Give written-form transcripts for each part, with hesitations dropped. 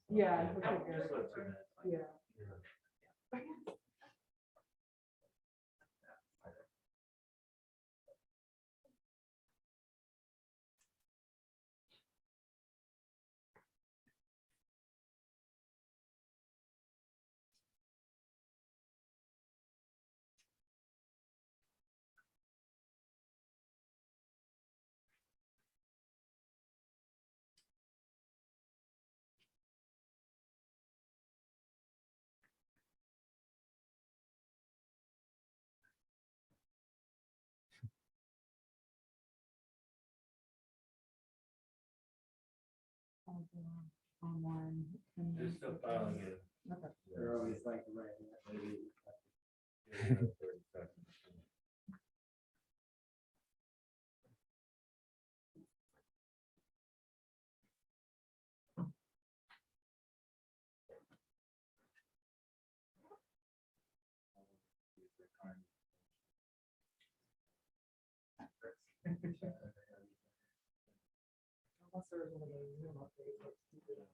Yeah. Yeah. Online. Just still filing it. Okay. They're always like, right, Maybe. Maybe another 30 seconds. Unless there's one of those Zoom updates, like, keep it on.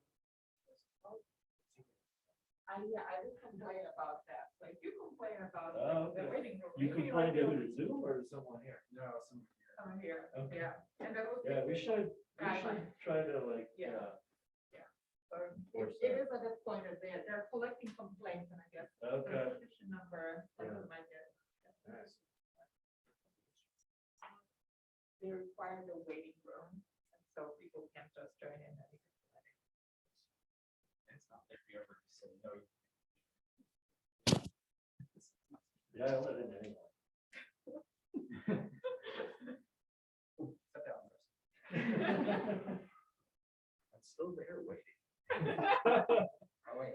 I just complain about that. Like you complain about Oh, the okay. waiting room. You Maybe complained like to who, to Zoom or to someone here? no, some. someone here. Okay. Yeah. And that was Yeah, we should guideline. try to like, Yeah. So Force it that. is at this point that they're collecting complaints, and I guess Okay. the petition number Yeah. might get. Nice. They require the waiting room, and so people can't just join in. It's not if you ever say no. Yeah, I let in anyway. Sit down first. I'm still there waiting. Oh, wait.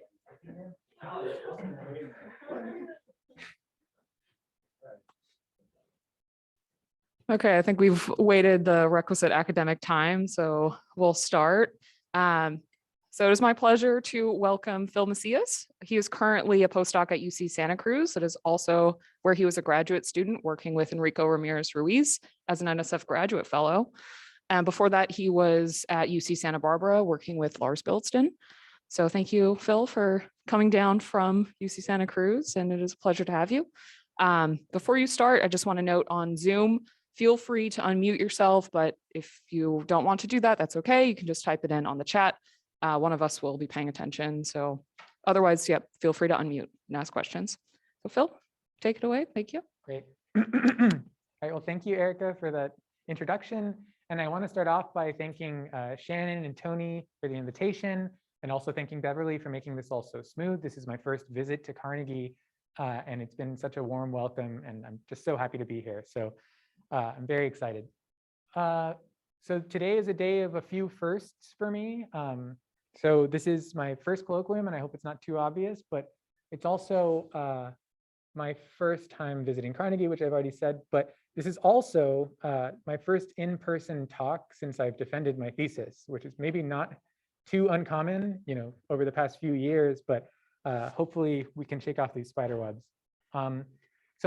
Okay, I think we've waited the requisite academic time, so we'll start. So it is my pleasure to welcome Phil Macias. He is currently a postdoc at UC Santa Cruz. That is also where he was a graduate student working with Enrico Ramirez Ruiz as an NSF graduate fellow. And before that, he was at UC Santa Barbara working with Lars Bildston. So thank you, Phil, for coming down from UC Santa Cruz, and it is a pleasure to have you. Before you start, I just want to note on Zoom, feel free to unmute yourself, but if you don't want to do that, that's okay. You can just type it in on the chat. One of us will be paying attention. So otherwise, yep, feel free to unmute and ask questions. So Phil, take it away. Thank you. Great. All right, well, thank you, Erica, for that introduction. And I want to start off by thanking Shannon and Tony for the invitation, and also thanking Beverly for making this all so smooth. This is my first visit to Carnegie, and it's been such a warm welcome, and I'm just so happy to be here. So I'm very excited. So today is a day of a few firsts for me. So this is my first colloquium, and I hope it's not too obvious, but it's also my first time visiting Carnegie, which I've already said, but this is also my first in-person talk since I've defended my thesis, which is maybe not too uncommon, over the past few years, but hopefully we can shake off these spider webs. So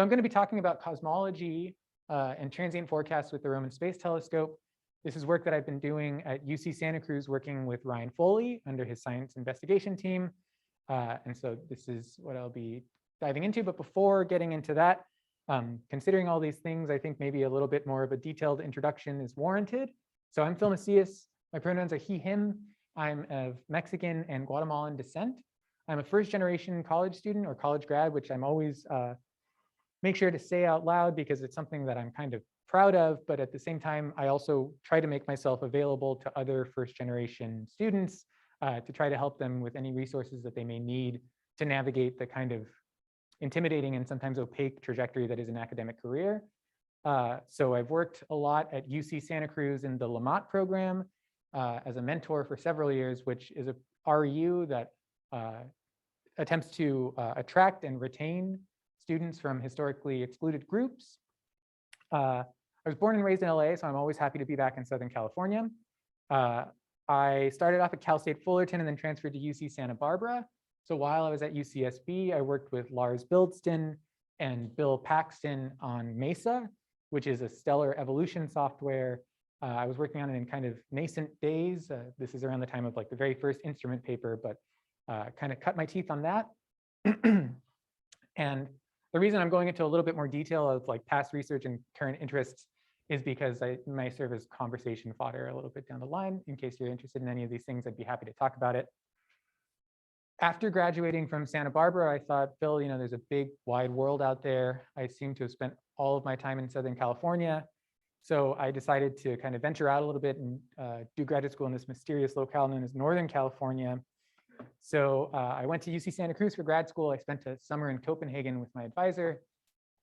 I'm going to be talking about cosmology and transient forecasts with the Roman Space Telescope. This is work that I've been doing at UC Santa Cruz, working with Ryan Foley under his science investigation team. And so this is what I'll be diving into. But before getting into that, considering all these things, I think maybe a little bit more of a detailed introduction is warranted. So I'm Phil Macias. My pronouns are he, him. I'm of Mexican and Guatemalan descent. I'm a first-generation college student or college grad, which I'm always make sure to say out loud because it's something that I'm kind of proud of, but at the same time, I also try to make myself available to other first-generation students to try to help them with any resources that they may need to navigate the kind of intimidating and sometimes opaque trajectory that is an academic career. So I've worked a lot at UC Santa Cruz in the Lamont program as a mentor for several years, which is a RU that attempts to attract and retain students from historically excluded groups. I was born and raised in LA, so I'm always happy to be back in Southern California. I started off at Cal State Fullerton and then transferred to UC Santa Barbara. So while I was at UCSB, I worked with Lars Bildston and Bill Paxton on MESA. which is a stellar evolution software. I was working on it in kind of nascent days. This is around the time of like the very first instrument paper, but kind of cut my teeth on that. And the reason I'm going into a little bit more detail of like past research and current interests is because I may serve as conversation fodder a little bit down the line. In case you're interested in any of these things, I'd be happy to talk about it. After graduating from Santa Barbara, I thought, Phil, you know, there's a big wide world out there. I seem to have spent all of my time in Southern California. So I decided to kind of venture out a little bit and do graduate school in this mysterious locale known as Northern California. So I went to UC Santa Cruz for grad school. I spent a summer in Copenhagen with my advisor.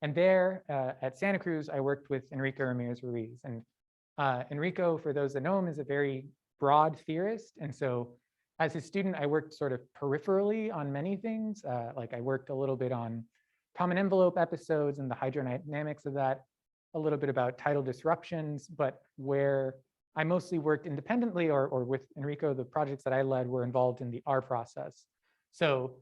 And there at Santa Cruz, I worked with Enrico Ramirez Ruiz. And Enrico, for those that know him, is a very broad theorist. And so as a student, I worked sort of peripherally on many things. Like I worked a little bit on common envelope episodes and the hydrodynamics of that, a little bit about tidal disruptions, but where I mostly worked independently or with Enrico, the projects that I led were involved in the R process. So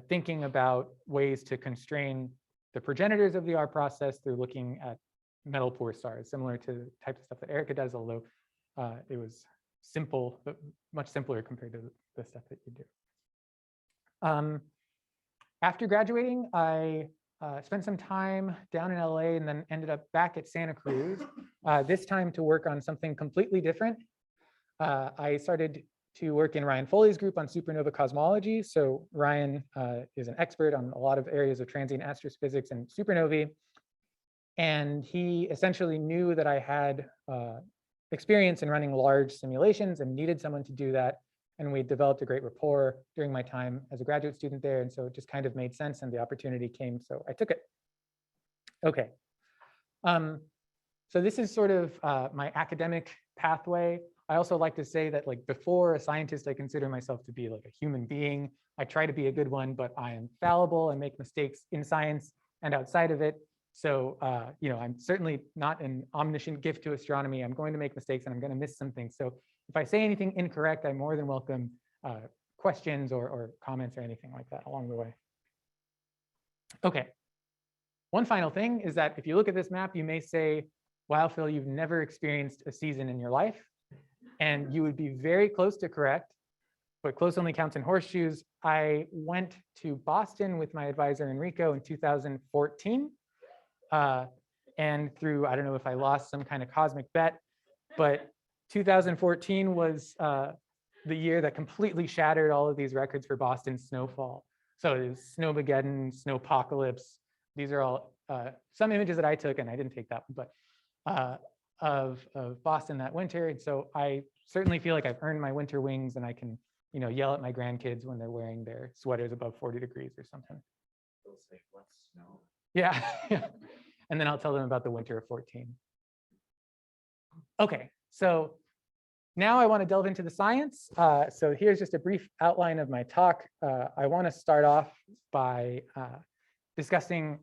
thinking about ways to constrain the progenitors of the R process through looking at metal poor stars, similar to the type of stuff that Erica does, although it was simple, but much simpler compared to the stuff that you do. After graduating, I spent some time down in LA and then ended up back at Santa Cruz, this time to work on something completely different. I started to work in Ryan Foley's group on supernova cosmology. So Ryan is an expert on a lot of areas of transient astrophysics and supernovae. And he essentially knew that I had experience in running large simulations and needed someone to do that. And we developed a great rapport during my time as a graduate student there. And so it just kind of made sense and the opportunity came, so I took it. Okay. So this is sort of my academic pathway. I also like to say that like before a scientist, I consider myself to be like a human being. I try to be a good one, but I am fallible and make mistakes in science and outside of it. So, you know, I'm certainly not an omniscient gift to astronomy. I'm going to make mistakes and I'm going to miss some things. So if I say anything incorrect, I'm more than welcome questions or comments or anything like that along the way. Okay. One final thing is that if you look at this map, you may say, wow, Phil, you've never experienced a season in your life. And you would be very close to correct, but close only counts in horseshoes. I went to Boston with my advisor, Enrico, in 2014. And through, I don't know if I lost some kind of cosmic bet, but 2014 was the year that completely shattered all of these records for Boston snowfall. So it was Snowmageddon, snowpocalypse. These are all some images that I took, and I didn't take that one, but of Boston that winter. And so I certainly feel like I've earned my winter wings, and I can, you know, yell at my grandkids when they're wearing their sweaters above 40 degrees or something. They'll say, "What's snow?" Yeah. And then I'll tell them about the winter of 14. Okay, so now I want to delve into the science. So here's just a brief outline of my talk. I want to start off by discussing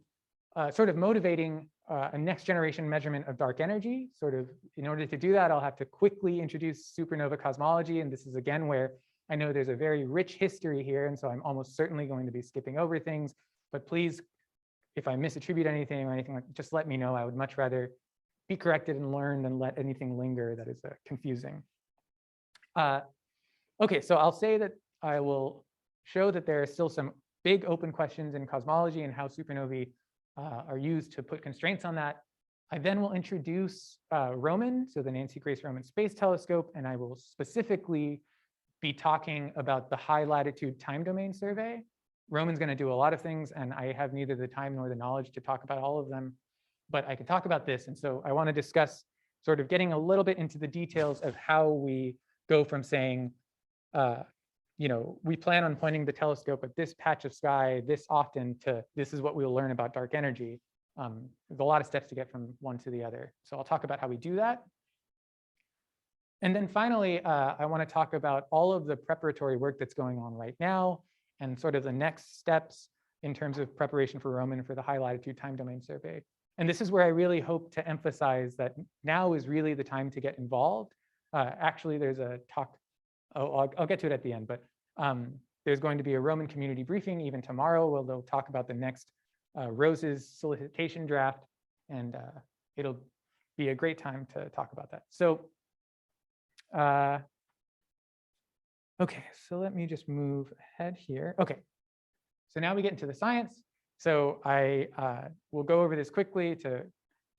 sort of motivating a next generation measurement of dark energy. Sort of in order to do that, I'll have to quickly introduce supernova cosmology. And this is again where I know there's a very rich history here. And so I'm almost certainly going to be skipping over things. But please, if I misattribute anything or anything, just let me know. I would much rather be corrected and learn than let anything linger that is confusing. Okay, so I'll say that I will show that there are still some big open questions in cosmology and how supernovae are used to put constraints on that. I then will introduce Roman, so the Nancy Grace Roman Space Telescope, and I will specifically be talking about the High-Latitude Time Domain Survey. Roman's going to do a lot of things, and I have neither the time nor the knowledge to talk about all of them, but I can talk about this. And so I want to discuss sort of getting a little bit into the details of how we go from saying, you know, we plan on pointing the telescope at this patch of sky this often to this is what we'll learn about dark energy. There's a lot of steps to get from one to the other. So I'll talk about how we do that. And then finally, I want to talk about all of the preparatory work that's going on right now and sort of the next steps in terms of preparation for Roman for the High-Latitude Time Domain Survey. And this is where I really hope to emphasize that now is really the time to get involved. Actually, there's a talk, I'll get to it at the end, but there's going to be a Roman community briefing even tomorrow where they'll talk about the next ROSES solicitation draft. and it'll be a great time to talk about that. So, okay, so let me just move ahead here. Okay, so now we get into the science. So I will go over this quickly to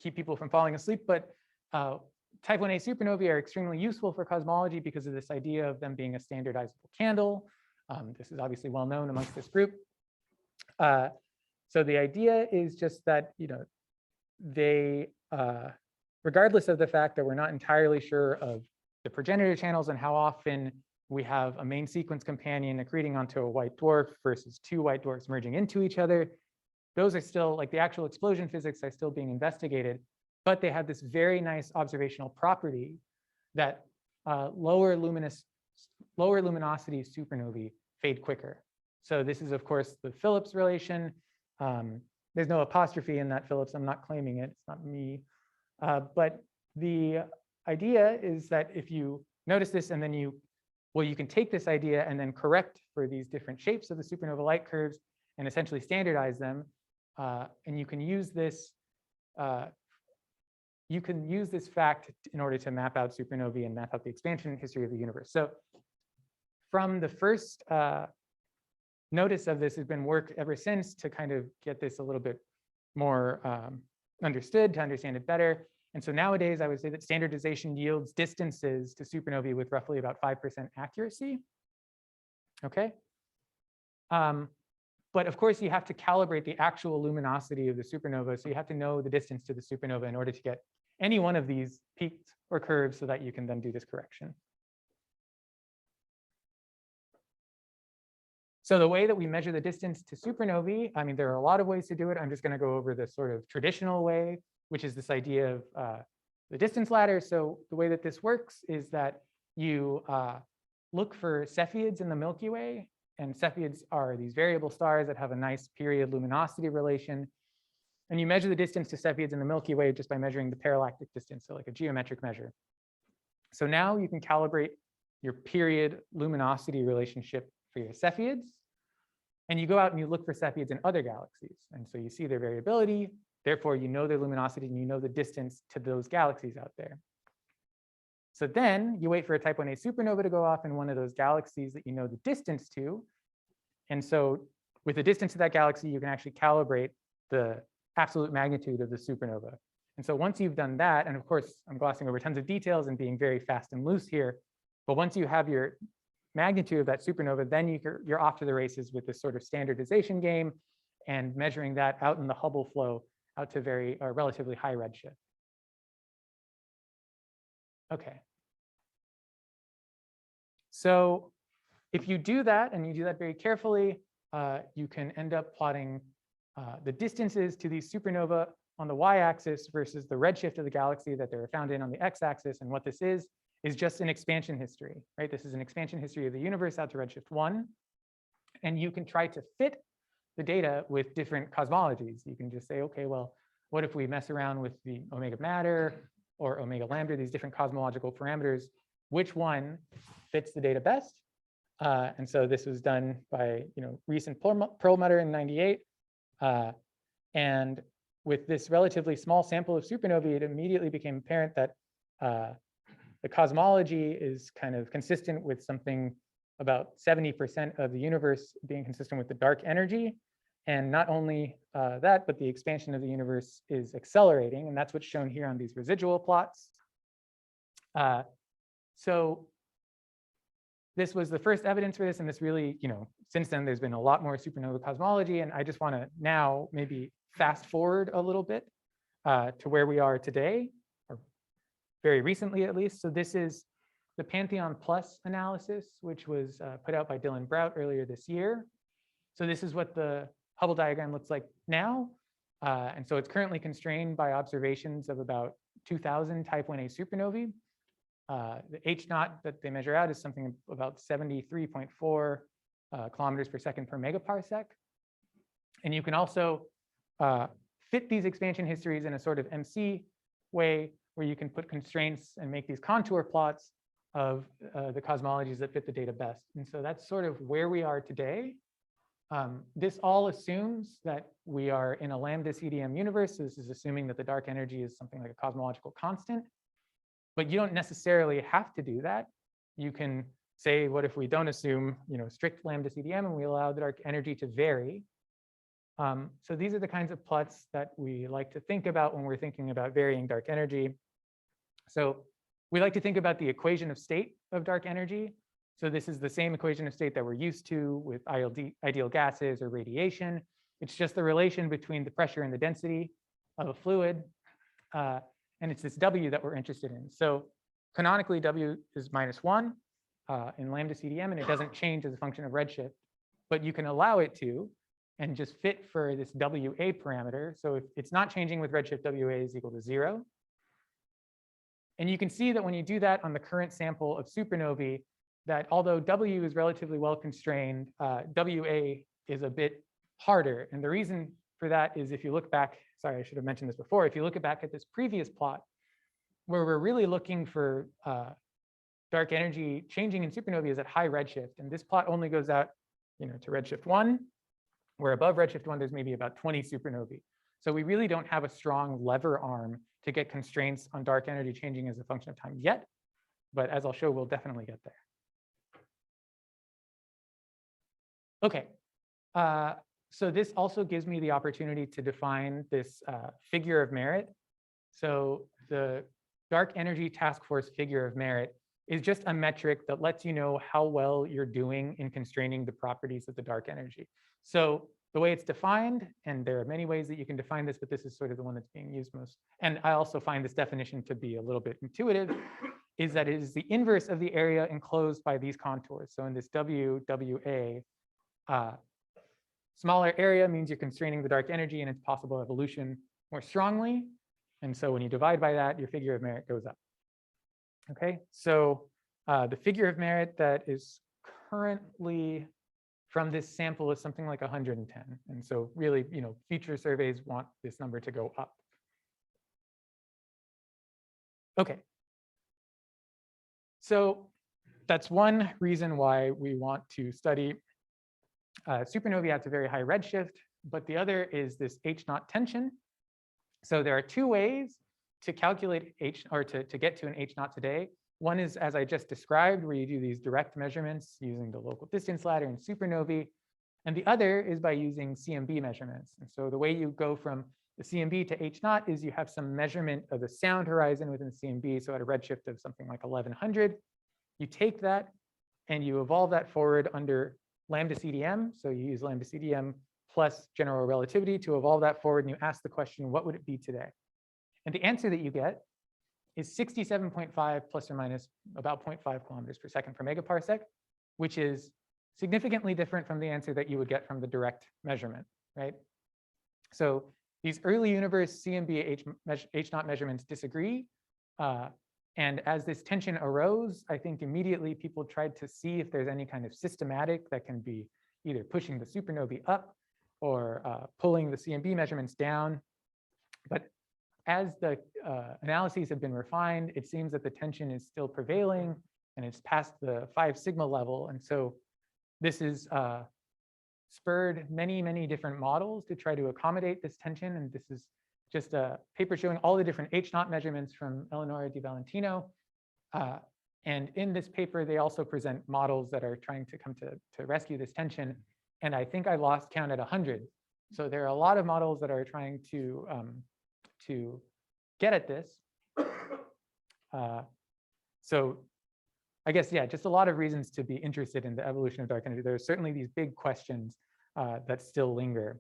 keep people from falling asleep, but Type Ia supernovae are extremely useful for cosmology because of this idea of them being a standardizable candle. This is obviously well known amongst this group. So the idea is just that, they, regardless of the fact that we're not entirely sure of the progenitor channels and how often we have a main sequence companion accreting onto a white dwarf versus two white dwarfs merging into each other, those are still, like the actual explosion physics are still being investigated, but they have this very nice observational property that lower luminosity supernovae fade quicker. So this is, of course, the Phillips relation. There's no apostrophe in that Phillips. I'm not claiming it. It's not me. But the idea is that if you notice this and then you can take this idea and then correct for these different shapes of the supernova light curves and essentially standardize them. And you can use this fact in order to map out supernovae and map out the expansion history of the universe. So from the first notice of this has been work ever since to kind of get this a little bit more understood, to understand it better. And so nowadays, I would say that standardization yields distances to supernovae with roughly about 5% accuracy. Okay. But of course, you have to calibrate the actual luminosity of the supernova. So you have to know the distance to the supernova in order to get any one of these peaks or curves so that you can then do this correction. So the way that we measure the distance to supernovae, I mean, there are a lot of ways to do it. I'm just going to go over the sort of traditional way, which is this idea of the distance ladder. So the way that this works is that you look for Cepheids in the Milky Way. And Cepheids are these variable stars that have a nice period luminosity relation. And you measure the distance to Cepheids in the Milky Way just by measuring the parallactic distance, so like a geometric measure. So now you can calibrate your period luminosity relationship for your Cepheids. And you go out and you look for Cepheids in other galaxies. And so you see their variability. Therefore, you know their luminosity and you know the distance to those galaxies out there. So then you wait for a Type Ia supernova to go off in one of those galaxies that you know the distance to. And so with the distance to that galaxy, you can actually calibrate the absolute magnitude of the supernova. And so once you've done that, and of course, I'm glossing over tons of details and being very fast and loose here, but once you have your magnitude of that supernova, then you're off to the races with this sort of standardization game and measuring that out in the Hubble flow out to very relatively high redshift. Okay. So if you do that and you do that very carefully, you can end up plotting the distances to these supernova on the y-axis versus the redshift of the galaxy that they're found in on the x-axis. And what this is just an expansion history, right? This is an expansion history of the universe out to redshift 1. And you can try to fit the data with different cosmologies. You can just say, okay, well, what if we mess around with the omega matter or omega lambda, these different cosmological parameters, which one fits the data best? And so this was done by recent Perlmutter in '98. And with this relatively small sample of supernovae, it immediately became apparent that the cosmology is kind of consistent with something about 70% of the universe being consistent with the dark energy. And not only that, but the expansion of the universe is accelerating. And that's what's shown here on these residual plots. So this was the first evidence for this. And this really, since then, there's been a lot more supernova cosmology. And I just want to now maybe fast forward a little bit to where we are today, or very recently at least. So this is the Pantheon Plus analysis, which was put out by Dylan Brout earlier this year. So this is what the Hubble diagram looks like now. And so it's currently constrained by observations of about 2,000 Type Ia supernovae. The H0 that they measure out is something about 73.4 kilometers per second per megaparsec. And you can also fit these expansion histories in a sort of MC way where you can put constraints and make these contour plots of the cosmologies that fit the data best. And so that's sort of where we are today. This all assumes that we are in a lambda CDM universe. So this is assuming that the dark energy is something like a cosmological constant. But you don't necessarily have to do that. You can say, what if we don't assume, strict lambda CDM and we allow the dark energy to vary? So these are the kinds of plots that we like to think about when we're thinking about varying dark energy. So we like to think about the equation of state of dark energy. So this is the same equation of state that we're used to with ideal gases or radiation. It's just the relation between the pressure and the density of a fluid. And it's this W that we're interested in. So canonically, W is -1 in lambda CDM, and it doesn't change as a function of redshift. But you can allow it to and just fit for this WA parameter. So if it's not changing with redshift, WA is equal to 0. And you can see that when you do that on the current sample of supernovae, that although W is relatively well constrained, WA is a bit harder. And the reason for that is if you look back, sorry, I should have mentioned this before, if you look back at this previous plot, where we're really looking for dark energy changing in supernovae is at high redshift. And this plot only goes out to redshift 1, where above redshift 1, there's maybe about 20 supernovae. So we really don't have a strong lever arm to get constraints on dark energy changing as a function of time yet. But as I'll show, we'll definitely get there. OK, so this also gives me the opportunity to define this figure of merit. So the dark energy task force figure of merit is just a metric that lets you know how well you're doing in constraining the properties of the dark energy. So the way it's defined, and there are many ways that you can define this, but this is sort of the one that's being used most. And I also find this definition to be a little bit intuitive, is that it is the inverse of the area enclosed by these contours. So in this WA, smaller area means you're constraining the dark energy and its possible evolution more strongly. And so when you divide by that, your figure of merit goes up. OK, so the figure of merit that is currently from this sample is something like 110. And so really, future surveys want this number to go up. OK, so that's one reason why we want to study supernovae at a very high redshift. But the other is this H0 tension. So there are two ways to calculate H, or to get to an H0 today. One is, as I just described, where you do these direct measurements using the local distance ladder in supernovae. And the other is by using CMB measurements. And so the way you go from the CMB to H0 is you have some measurement of the sound horizon within CMB. So at a redshift of something like 1100, you take that and you evolve that forward under lambda CDM. So you use lambda CDM plus general relativity to evolve that forward. And you ask the question, what would it be today? And the answer that you get is 67.5 plus or minus about 0.5 kilometers per second per megaparsec, which is significantly different from the answer that you would get from the direct measurement, right? So these early universe CMB H0 measurements disagree. And as this tension arose, I think immediately people tried to see if there's any kind of systematic that can be either pushing the supernovae up or pulling the CMB measurements down. But as the analyses have been refined, it seems that the tension is still prevailing and it's past the 5 sigma level. And so this is spurred many, many different models to try to accommodate this tension. And this is just a paper showing all the different H0 measurements from Eleonora Di Valentino. And in this paper, they also present models that are trying to come to rescue this tension. And I think I lost count at 100. So there are a lot of models that are trying to get at this. So I guess, yeah, just a lot of reasons to be interested in the evolution of dark energy. There are certainly these big questions that still linger.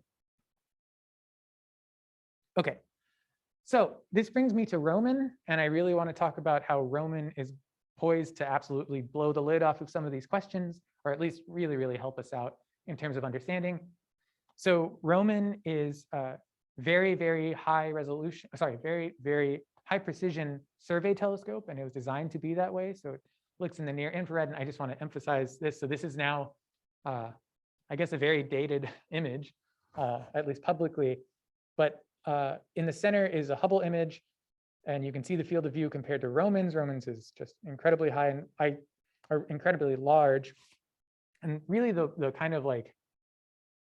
OK, so this brings me to Roman. And I really want to talk about how Roman is poised to absolutely blow the lid off of some of these questions, or at least really, really help us out in terms of understanding. So Roman is very, very high resolution, sorry, very, very high precision survey telescope. And it was designed to be that way. So it looks in the near infrared. And I just want to emphasize this. So this is now, I guess, a very dated image, at least publicly. But in the center is a Hubble image. And you can see the field of view compared to Roman's. Roman's is just incredibly high and are incredibly large. And really the kind of like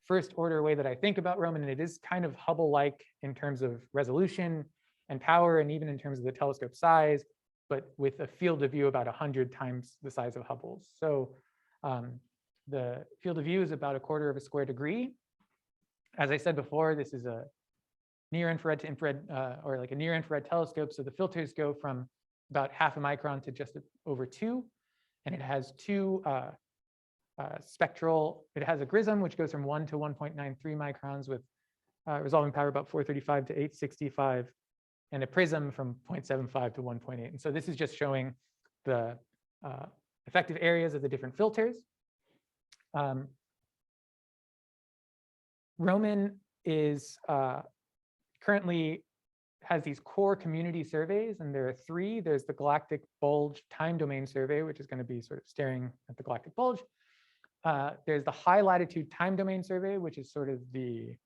first order way that I think about Roman, and it is kind of Hubble-like in terms of resolution and power, and even in terms of the telescope size, but with a field of view about 100 times the size of Hubble's. So the field of view is about 1/4 of a square degree. As I said before, this is a near infrared to infrared, or like a near infrared telescope. So the filters go from about 1/2 micron to just over 2, and it has two spectral. It has a grism which goes from 1 to 1.93 microns with resolving power about 435 to 865, and a prism from 0.75 to 1.8. And so this is just showing the effective areas of the different filters. Roman is currently has these core community surveys, and there are 3. There's the Galactic Bulge Time Domain Survey, which is going to be sort of staring at the galactic bulge. There's the High-Latitude Time Domain Survey, which is sort of the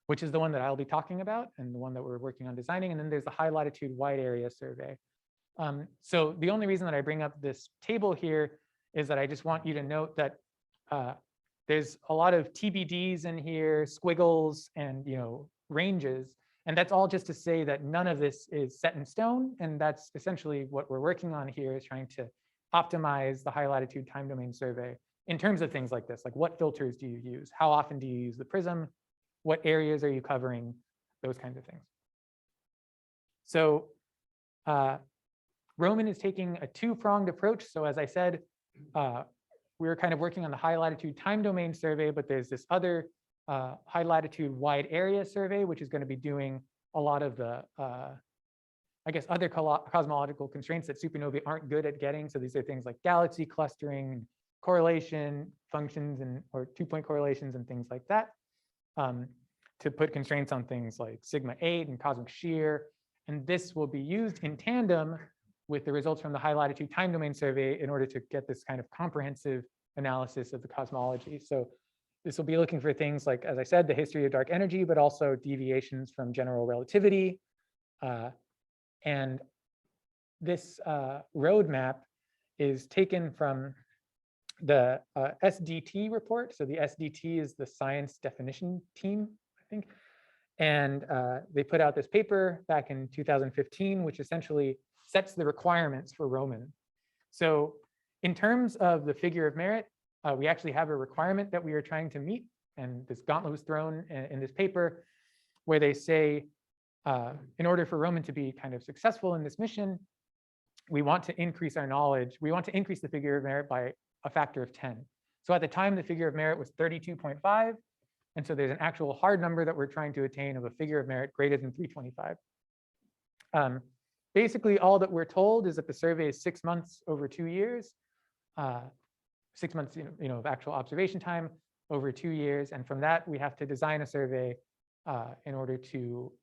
one that I'll be talking about and the one that we're working on designing. And then there's the High-Latitude Wide Area Survey. So the only reason that I bring up this table here is that I just want you to note that there's a lot of TBDs in here, squiggles, and ranges. And that's all just to say that none of this is set in stone. And that's essentially what we're working on here, is trying to optimize the High-Latitude Time Domain Survey in terms of things like this, like what filters do you use? How often do you use the prism? What areas are you covering? Those kinds of things. So Roman is taking a 2-pronged approach. So as I said, we're kind of working on the High-Latitude Time Domain Survey, but there's this other High-Latitude Wide Area Survey, which is going to be doing a lot of the, I guess, other cosmological constraints that supernovae aren't good at getting. So these are things like galaxy clustering, correlation functions, or 2-point correlations and things like that, to put constraints on things like sigma-8 and cosmic shear. And this will be used in tandem with the results from the High-Latitude Time Domain Survey in order to get this kind of comprehensive analysis of the cosmology. So this will be looking for things like, as I said, the history of dark energy, but also deviations from general relativity. And this roadmap is taken from the SDT report. So the SDT is the Science Definition Team, I think. And they put out this paper back in 2015, which essentially sets the requirements for Roman. So in terms of the figure of merit, we actually have a requirement that we are trying to meet. And this gauntlet was thrown in this paper where they say, in order for Roman to be kind of successful in this mission, we want to increase our knowledge. We want to increase the figure of merit by a factor of 10. So at the time, the figure of merit was 32.5. And so there's an actual hard number that we're trying to attain of a figure of merit greater than 325. Basically, all that we're told is that the survey is 6 months over 2 years, 6 months of actual observation time over 2 years. And from that, we have to design a survey in order to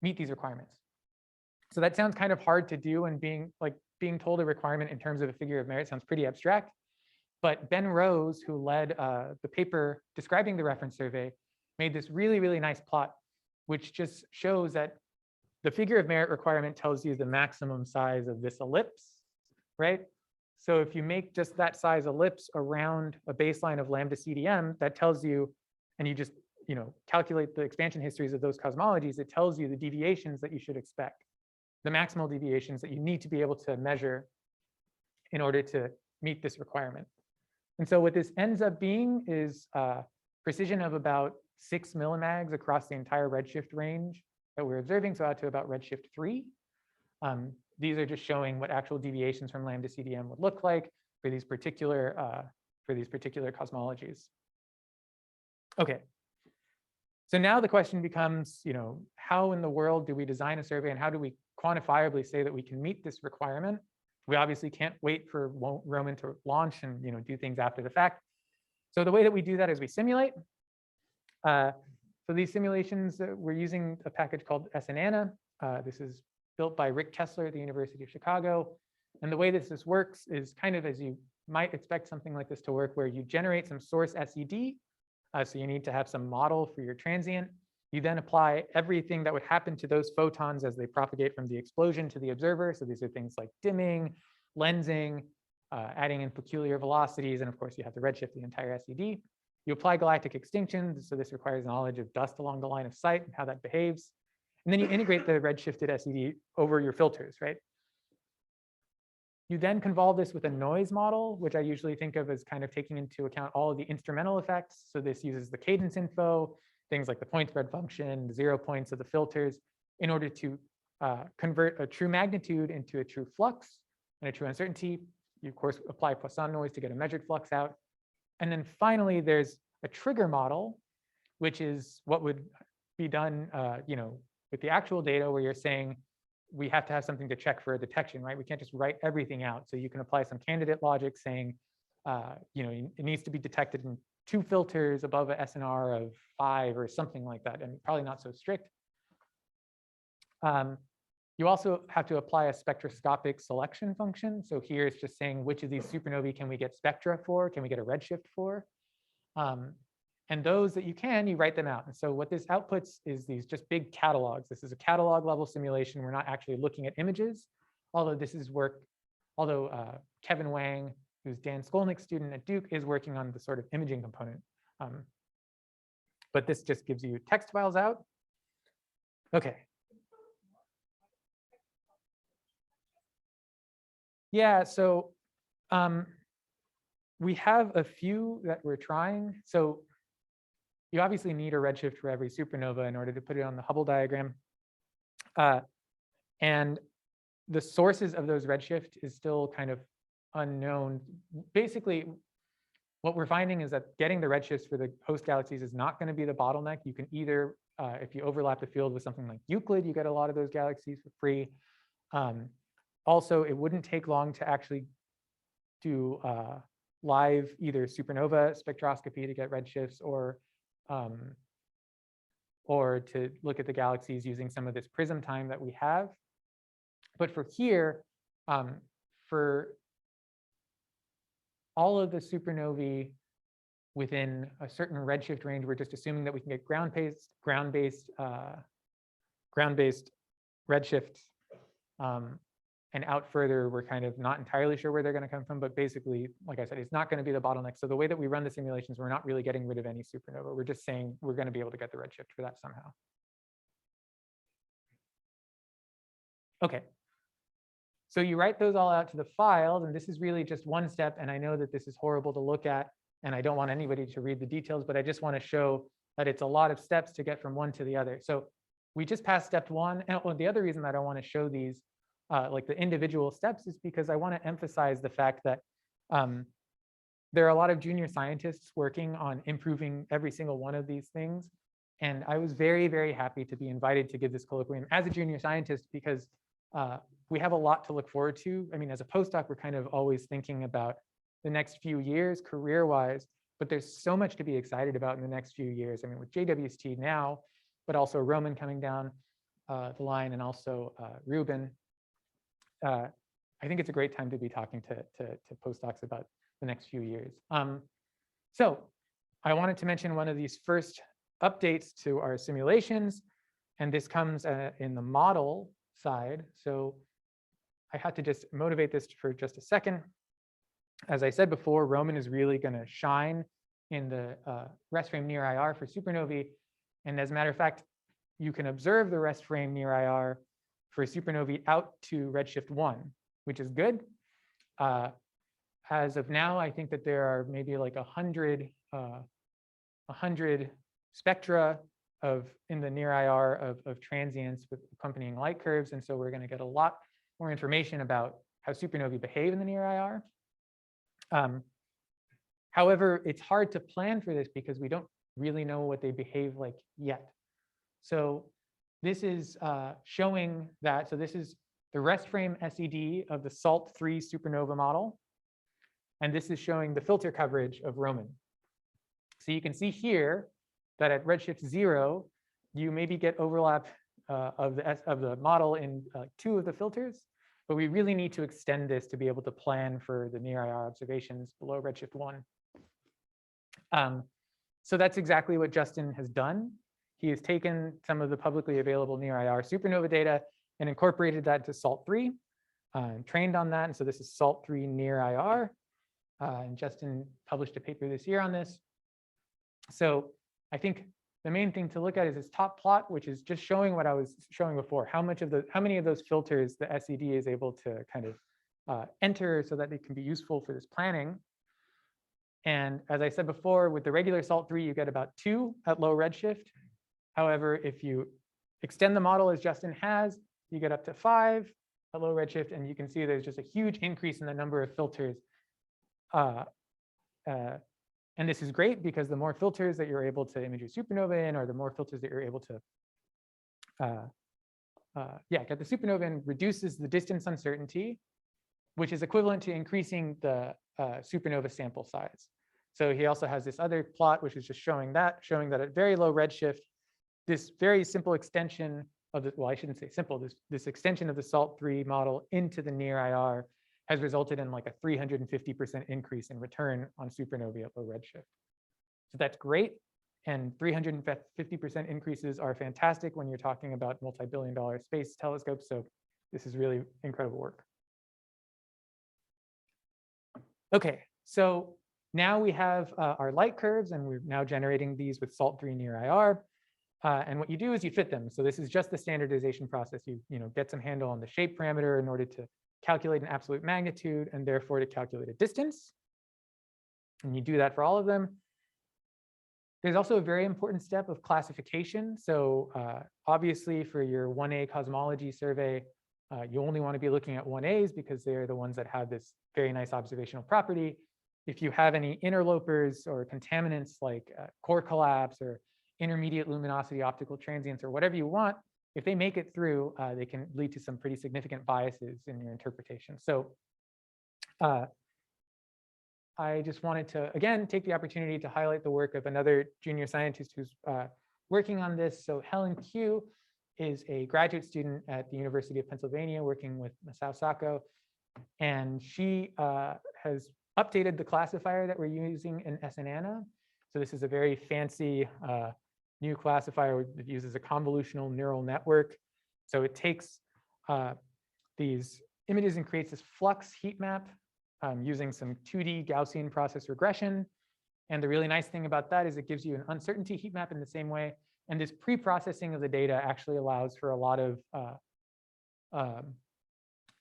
meet these requirements. So that sounds kind of hard to do, and being told a requirement in terms of a figure of merit sounds pretty abstract. But Ben Rose, who led the paper describing the reference survey, made this really, really nice plot, which just shows that the figure of merit requirement tells you the maximum size of this ellipse, right? So if you make just that size ellipse around a baseline of lambda CDM, that tells you, and you just calculate the expansion histories of those cosmologies, it tells you the deviations that you should expect, the maximal deviations that you need to be able to measure in order to meet this requirement. And so what this ends up being is precision of about 6 millimags across the entire redshift range that we're observing, so out to about redshift 3. These are just showing what actual deviations from lambda CDM would look like for these particular cosmologies. Okay. So now the question becomes, how in the world do we design a survey, and how do we quantifiably say that we can meet this requirement? We obviously can't wait for Roman to launch and do things after the fact. So the way that we do that is we simulate. So these simulations, we're using a package called SNANA. This is built by Rick Kessler at the University of Chicago. And the way this works is kind of as you might expect something like this to work, where you generate some source SED. So you need to have some model for your transient. You then apply everything that would happen to those photons as they propagate from the explosion to the observer. So these are things like dimming, lensing, adding in peculiar velocities, and of course you have to redshift the entire SED. You apply galactic extinctions, so this requires knowledge of dust along the line of sight and how that behaves. And then you integrate the redshifted SED over your filters, right? You then convolve this with a noise model, which I usually think of as kind of taking into account all of the instrumental effects. So this uses the cadence info, things like the point spread function, the 0 points of the filters, in order to convert a true magnitude into a true flux and a true uncertainty. You, of course, apply Poisson noise to get a measured flux out. And then finally, there's a trigger model, which is what would be done with the actual data, where you're saying, we have to have something to check for a detection, right? We can't just write everything out. So you can apply some candidate logic saying, it needs to be detected in 2 filters above a SNR of 5 or something like that, and probably not so strict. You also have to apply a spectroscopic selection function. So here it's just saying which of these supernovae can we get spectra for, can we get a redshift for? And those that you can, you write them out. And so what this outputs is these just big catalogs. This is a catalog level simulation. We're not actually looking at images, although this is work, Kevin Wang, who's Dan Skolnick's student at Duke, is working on the sort of imaging component. But this just gives you text files out. Okay. Yeah, so we have a few that we're trying. So you obviously need a redshift for every supernova in order to put it on the Hubble diagram. And the sources of those redshift is still kind of unknown. Basically, what we're finding is that getting the redshifts for the host galaxies is not going to be the bottleneck. You can either, if you overlap the field with something like Euclid, you get a lot of those galaxies for free. Also, it wouldn't take long to actually do live either supernova spectroscopy to get redshifts, or to look at the galaxies using some of this prism time that we have. But for here, for all of the supernovae within a certain redshift range, we're just assuming that we can get ground-based redshifts. And out further, we're kind of not entirely sure where they're going to come from, but basically, like I said, it's not going to be the bottleneck. So the way that we run the simulations, we're not really getting rid of any supernova. We're just saying we're going to be able to get the redshift for that somehow. Okay. So you write those all out to the files, and this is really just one step. And I know that this is horrible to look at, and I don't want anybody to read the details, but I just want to show that it's a lot of steps to get from one to the other. So we just passed step 1. And the other reason that I want to show these like the individual steps is because I want to emphasize the fact that there are a lot of junior scientists working on improving every single one of these things. And I was very, very happy to be invited to give this colloquium as a junior scientist, because we have a lot to look forward to. I mean, as a postdoc, we're kind of always thinking about the next few years career-wise, but there's so much to be excited about in the next few years. I mean, with JWST now, but also Roman coming down the line, and also Ruben. I think it's a great time to be talking to postdocs about the next few years. So I wanted to mention one of these first updates to our simulations, and this comes in the model side. So I had to just motivate this for just a second. As I said before, Roman is really going to shine in the rest frame near IR for supernovae. And as a matter of fact, you can observe the rest frame near IR for supernovae out to redshift 1, which is good. As of now, I think that there are maybe like 100 spectra in the near IR of transients with accompanying light curves. And so we're going to get a lot more information about how supernovae behave in the near IR. However, it's hard to plan for this because we don't really know what they behave like yet. So this is showing that, so this is the rest frame SED of the Salt3 supernova model. And this is showing the filter coverage of Roman. So you can see here that at redshift 0, you maybe get overlap of the model in 2 of the filters, but we really need to extend this to be able to plan for the near IR observations below redshift 1. So that's exactly what Justin has done. He has taken some of the publicly available near IR supernova data and incorporated that to Salt3 and trained on that. And so this is Salt3 Near IR. And Justin published a paper this year on this. So I think the main thing to look at is this top plot, which is just showing what I was showing before, how many of those filters the SED is able to kind of enter so that they can be useful for this planning. And as I said before, with the regular Salt3, you get about 2 at low redshift. However, if you extend the model as Justin has, you get up to 5 at low redshift, and you can see there's just a huge increase in the number of filters. And this is great because the more filters that you're able to image your supernova in, or the more filters that you're able to get the supernova in, reduces the distance uncertainty, which is equivalent to increasing the supernova sample size. So he also has this other plot, which is just showing that at very low redshift, this very simple extension of the, well, I shouldn't say simple, this extension of the Salt3 model into the near IR has resulted in like a 350% increase in return on supernovae at low redshift. So that's great. And 350% increases are fantastic when you're talking about multi-billion-dollar space telescopes. So this is really incredible work. Okay, so now we have our light curves, and we're now generating these with Salt3 Near IR. And what you do is you fit them. So this is just the standardization process. You get some handle on the shape parameter in order to calculate an absolute magnitude, and therefore to calculate a distance. And you do that for all of them. There's also a very important step of classification. So obviously for your 1A cosmology survey, you only want to be looking at 1As because they're the ones that have this very nice observational property. If you have any interlopers or contaminants like core collapse or intermediate luminosity optical transients or whatever you want, if they make it through, they can lead to some pretty significant biases in your interpretation. So I just wanted to, again, take the opportunity to highlight the work of another junior scientist who's working on this. So Helen Q is a graduate student at the University of Pennsylvania working with Macias, and she has updated the classifier that we're using in SNANA. So this is a very fancy new classifier that uses a convolutional neural network. So it takes these images and creates this flux heat map using some 2D Gaussian process regression. And the really nice thing about that is it gives you an uncertainty heat map in the same way. And this pre-processing of the data actually allows for a lot of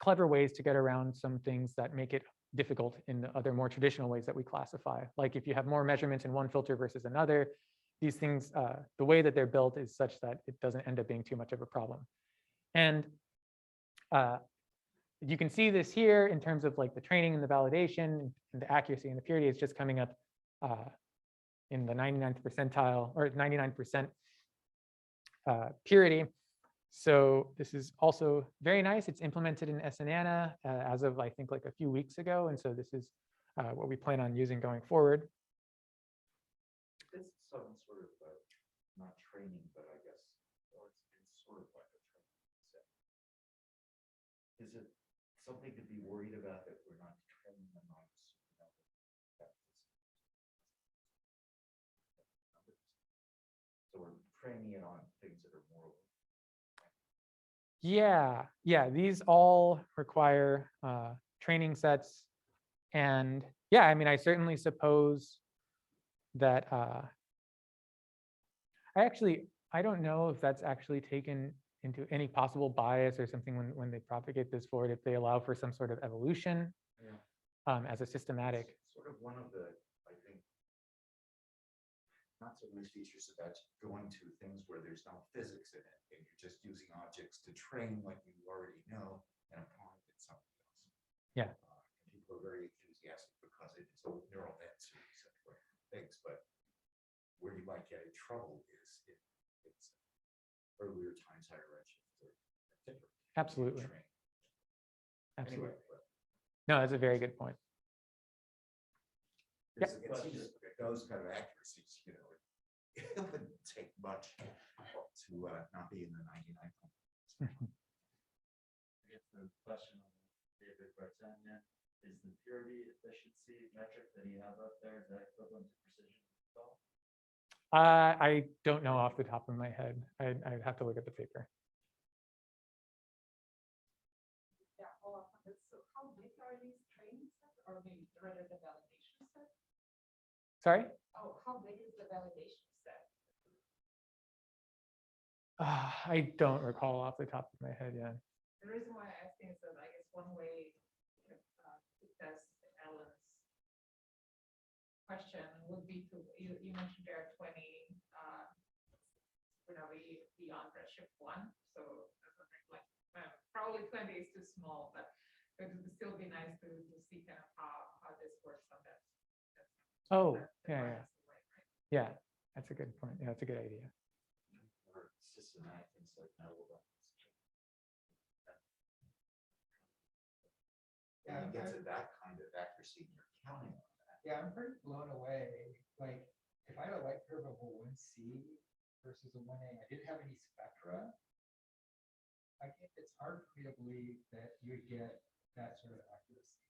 clever ways to get around some things that make it difficult in the other more traditional ways that we classify. Like if you have more measurements in one filter versus another, these things, the way that they're built is such that it doesn't end up being too much of a problem. And you can see this here in terms of like the training and the validation and the accuracy and the purity is just coming up in the 99th percentile or 99% purity. So this is also very nice. It's implemented in SNANA as of, I think, like a few weeks ago. And so this is what we plan on using going forward. This is some sort of, not training, but I guess, or it's sort of like a training set. Is it something to be worried about that we're not training them on supernova? So we're training it on things that are more. Yeah, these all require training sets. And yeah, I mean, I certainly suppose that I don't know if that's actually taken into any possible bias or something when they propagate this forward, if they allow for some sort of evolution as a systematic. Sort of one of the, I think, not so nice features about going to things where there's no physics in it, and you're just using objects to train what you already know and applying it to something else. Yeah. People are very enthusiastic because it's a neural net series of things, but where you might get in trouble is if it's earlier times higher redshift or different. Absolutely. Train. Absolutely. Anyway, No, that's a very good point. it seems like those kind of accuracies, it wouldn't take much to not be in the 99. I guess the question on David Bartanian is the purity efficiency metric that you have up there, is that equivalent to precision as well? I don't know off the top of my head. I'd have to look at the paper. Yeah, follow up on this. So how big are these training sets, or maybe rather the validation set? Sorry? Oh, how big is the the validation set? I don't recall off the top of my head. Yeah. The reason why I ask is that I guess one way to test Helen's question would be to, you mentioned there are 20 beyond redshift 1. So that's something like probably 20 is too small, but it would still be nice to see kind of how this works on that. Oh, the yeah, brightest way, right? Yeah. That's a good point. Yeah, that's a good idea. Or systematic things like that. Yeah, When you get to that kind of accuracy, you're counting on that. Yeah, I'm pretty blown away. Like, if I had a light curve of a 1C versus a 1A, I didn't have any spectra. I think it's hard for me to believe that you would get that sort of accuracy.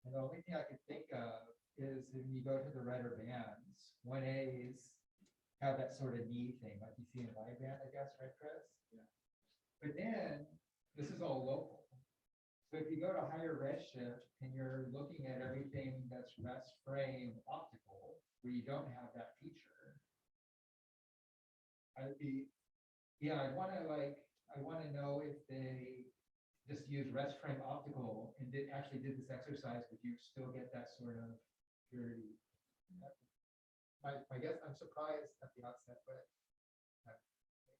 And the only thing I could think of is when you go to the redder bands, 1As have that sort of knee thing, like you see in wideband, I guess, right, Chris? Yeah. But then this is all local. So if you go to higher redshift and you're looking at everything that's rest frame optical, where you don't have that feature, I want to know if they just use rest frame optical and actually did this exercise, would you still get that sort of purity? My guess, I'm surprised at the outset, but exercise.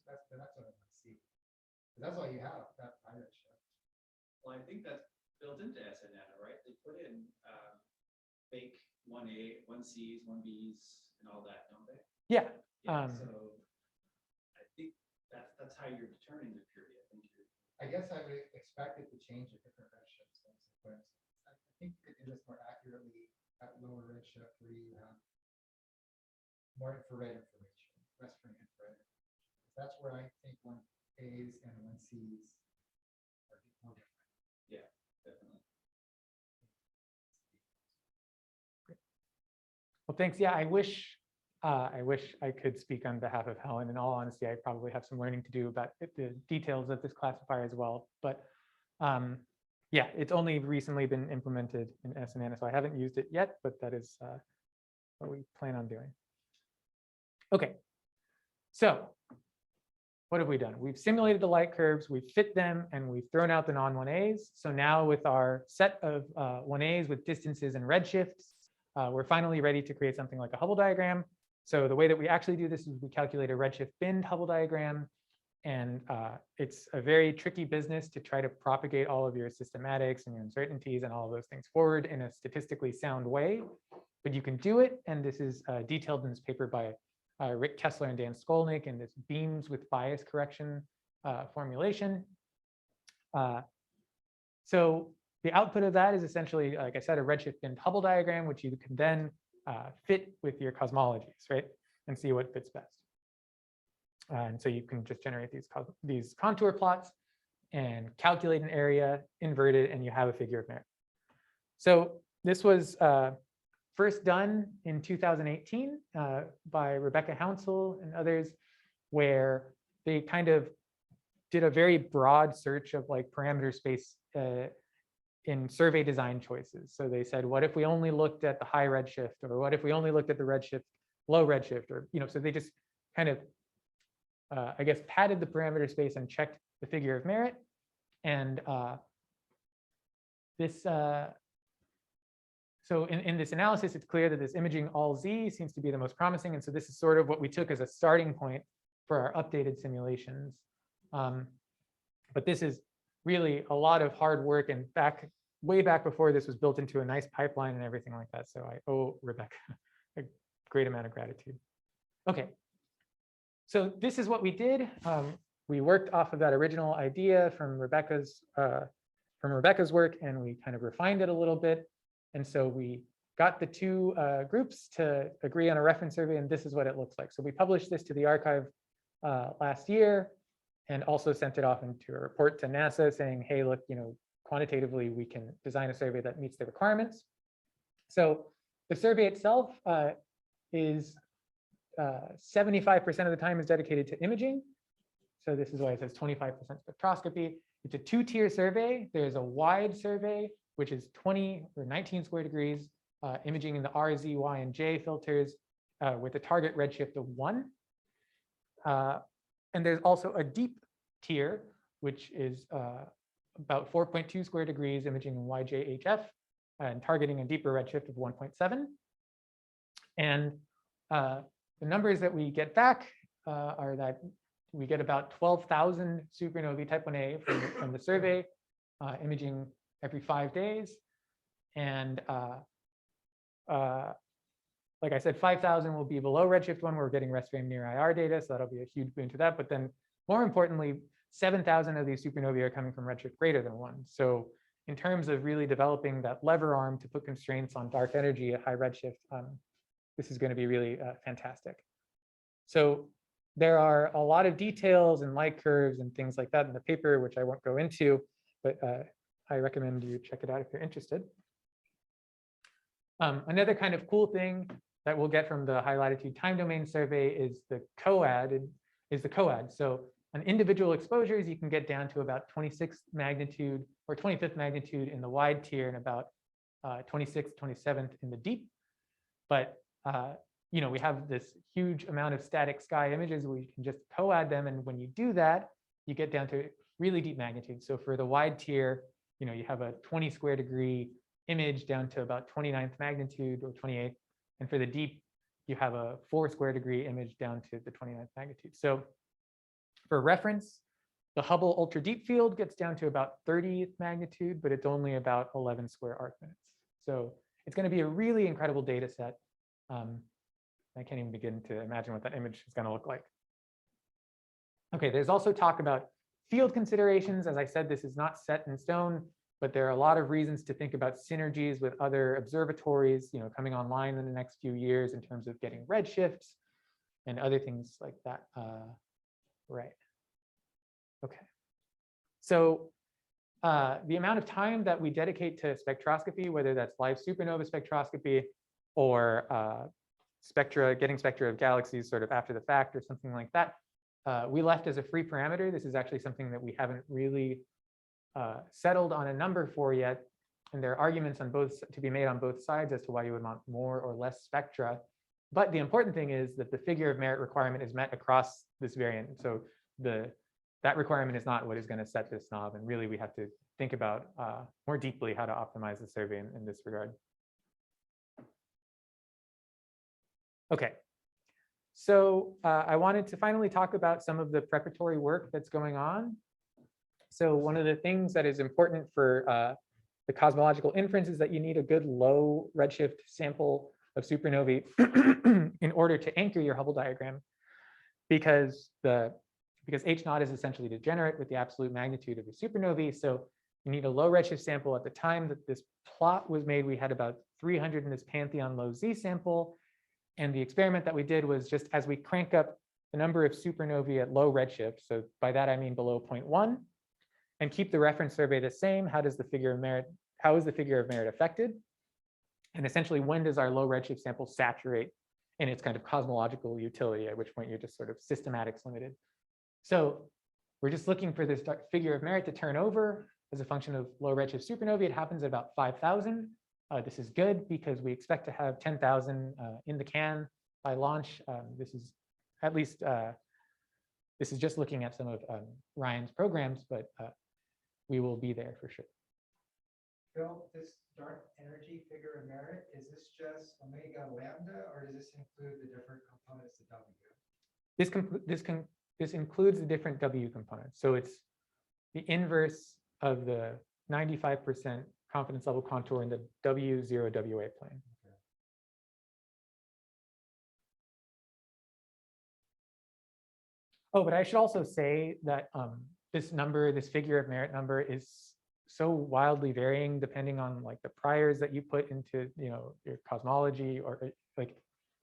That's what I want to see. That's all you have, that pirate shift. Well, I think that's built into SNANA, right? They put in fake 1A, 1Cs, 1Bs, and all that, don't they? Yeah. Yeah, so I think that's how you're determining the purity. I guess I would expect it to change at different redshifts. I think you could do this more accurately at lower redshift where you have more infrared information, rest frame infrared. That's where I think 1As and 1Cs are more different. Yeah, definitely. Well, thanks. Yeah, I wish I could speak on behalf of Helen. In all honesty, I probably have some learning to do about the details of this classifier as well. But yeah, it's only recently been implemented in SNANA, so I haven't used it yet, but that is what we plan on doing. Okay, so what have we done? We've simulated the light curves, we've fit them, and we've thrown out the non-1As. So now with our set of 1As with distances and redshifts, we're finally ready to create something like a Hubble diagram. So the way that we actually do this is we calculate a redshift binned Hubble diagram. And it's a very tricky business to try to propagate all of your systematics and your uncertainties and all of those things forward in a statistically sound way. But you can do it. And this is detailed in this paper by Rick Kessler and Dan Skolnick and this beams with bias correction formulation. So the output of that is essentially, like I said, a redshift binned Hubble diagram, which you can then fit with your cosmologies, right? And see what fits best. And so you can just generate these contour plots and calculate an area, invert it, and you have a figure of merit. So this was first done in 2018 by Rebecca Hansel and others, where they kind of did a very broad search of like parameter space in survey design choices. So they said, what if we only looked at the high redshift, or what if we only looked at the redshift, low redshift, or so they just kind of I guess padded the parameter space and checked the figure of merit. And so in this analysis, it's clear that this imaging all Z seems to be the most promising. And so this is sort of what we took as a starting point for our updated simulations. But this is really a lot of hard work, and way back before this was built into a nice pipeline and everything like that. So I owe Rebecca a great amount of gratitude. Okay. So this is what we did. We worked off of that original idea from Rebecca's work, and we kind of refined it a little bit. And so we got the two groups to agree on a reference survey, and this is what it looks like. So we published this to the archive last year, and also sent it off into a report to NASA saying, hey, look, quantitatively, we can design a survey that meets the requirements. So the survey itself is 75% of the time is dedicated to imaging. So this is why it says 25% spectroscopy. It's a two-tier survey. There's a wide survey, which is 20 or 19 square degrees. imaging in the R, Z, Y, and J filters with a target redshift of 1. And there's also a deep tier, which is about 4.2 square degrees imaging in YJHF and targeting a deeper redshift of 1.7. And the numbers that we get back are that we get about 12,000 supernovae type 1a from the survey, imaging every 5 days. And like I said, 5,000 will be below redshift 1. We're getting rest-frame near IR data, so that'll be a huge boon to that. But then more importantly, 7,000 of these supernovae are coming from redshift greater than 1. So in terms of really developing that lever arm to put constraints on dark energy at high redshift, this is going to be really fantastic. So there are a lot of details and light curves and things like that in the paper, which I won't go into, but I recommend you check it out if you're interested. Another kind of cool thing that we'll get from the high-latitude time domain survey is the Coadd. So on individual exposures, you can get down to about 26th magnitude or 25th magnitude in the wide tier and about 26th, 27th in the deep. But you know, we have this huge amount of static sky images where you can just Coadd them, and when you do that, you get down to really deep magnitude. So for the wide tier, you know, you have a 20 square degree image down to about 29th magnitude or 28th, and for the deep, you have a 4 square degree image down to the 29th magnitude. So for reference, the Hubble ultra deep field gets down to about 30th magnitude, but it's only about 11 square arc minutes. So it's going to be a really incredible data set. I can't even begin to imagine what that image is going to look like. Okay, there's also talk about field considerations. As I said, this is not set in stone, but there are a lot of reasons to think about synergies with other observatories, you know, coming online in the next few years in terms of getting redshifts and other things like that. Right. Okay. So the amount of time that we dedicate to spectroscopy, whether that's live supernova spectroscopy or getting spectra of galaxies sort of after the fact or something like that, we left as a free parameter. This is actually something that we haven't really settled on a number for yet. And there are arguments on both to be made on both sides as to why you would want more or less spectra. But the important thing is that the figure of merit requirement is met across this variant. So that requirement is not what is going to set this knob. And really, we have to think about more deeply how to optimize the survey in this regard. Okay. So I wanted to finally talk about some of the preparatory work that's going on. So one of the things that is important for the cosmological inference is that you need a good low redshift sample of supernovae in order to anchor your Hubble diagram, because H0 is essentially degenerate with the absolute magnitude of the supernovae. So you need a low redshift sample. At the time that this plot was made, we had about 300 in this Pantheon low Z sample. And the experiment that we did was just as we crank up the number of supernovae at low redshift, so by that I mean below 0.1, and keep the reference survey the same, how is the figure of merit affected? And essentially, when does our low redshift sample saturate in its kind of cosmological utility, at which point you're just sort of systematics limited. So we're just looking for this figure of merit to turn over as a function of low redshift supernovae. It happens at about 5,000. This is good because we expect to have 10,000 in the can by launch. This is at least, this is just looking at some of Ryan's programs, but we will be there for sure. Phil, this dark energy figure of merit, is this just omega lambda, or does this include the different components of W? This includes the different W components. So it's the inverse of the 95% confidence level contour in the W0 WA plane. Okay. Oh, but I should also say that this figure of merit number is so wildly varying depending on like the priors that you put into, you know, your cosmology or like,